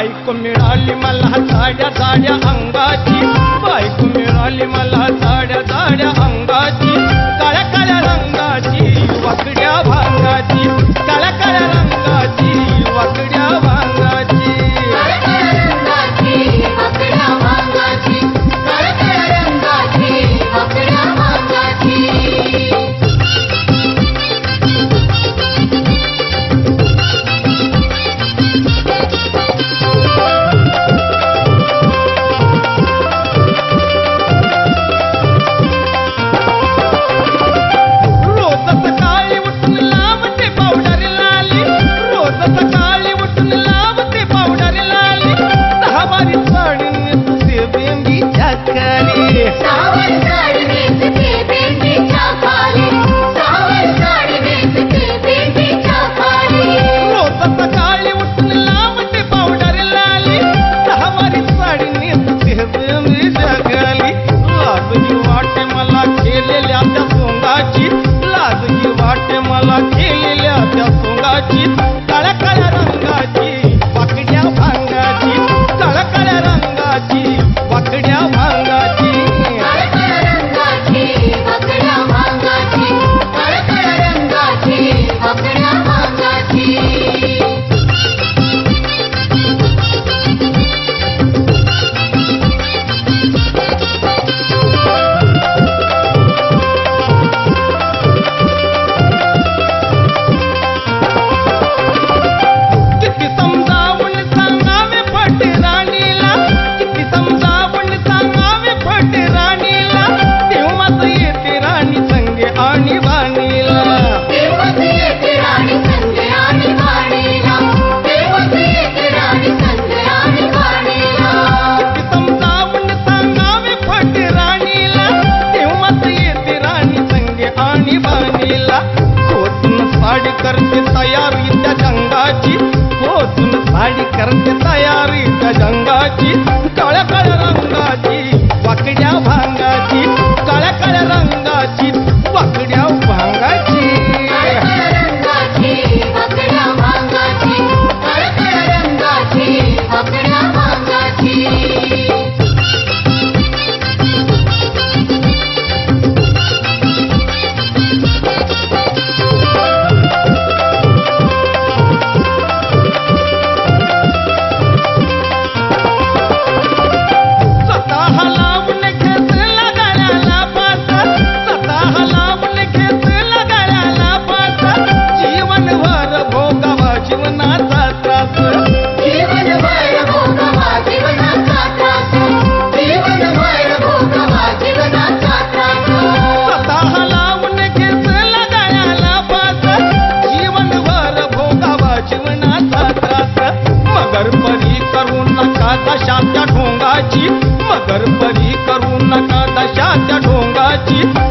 बायको मिळाली मला जाड्या जाड्या अंगाची, बायको मिळाली मला जाड्या जाड्या अंगाची, काळ्या काळ्या रंगाची वाकड्या भांगाची, काळ्या काळ्या रंगाची वाकड्या भांगाची. मला केलेल्या त्या सोंगाची, काळ्या काळ्या रंगाची वाकड्या भांगाची, काळ्या काळ्या रंगाची वाकड्या भांगाची. साडी करते तयारी त्या जंगाची, पोचून साडी करते तयारी त्या जंगाची, काळ्या काळ्या रंगाची वाकड्या भांगाची, काळ्या काळ्या रंगाची वाकड्या भांगाची. दशाच्या ढोंगाची, मगर परी करू नका दशाच्या ढोंगाची.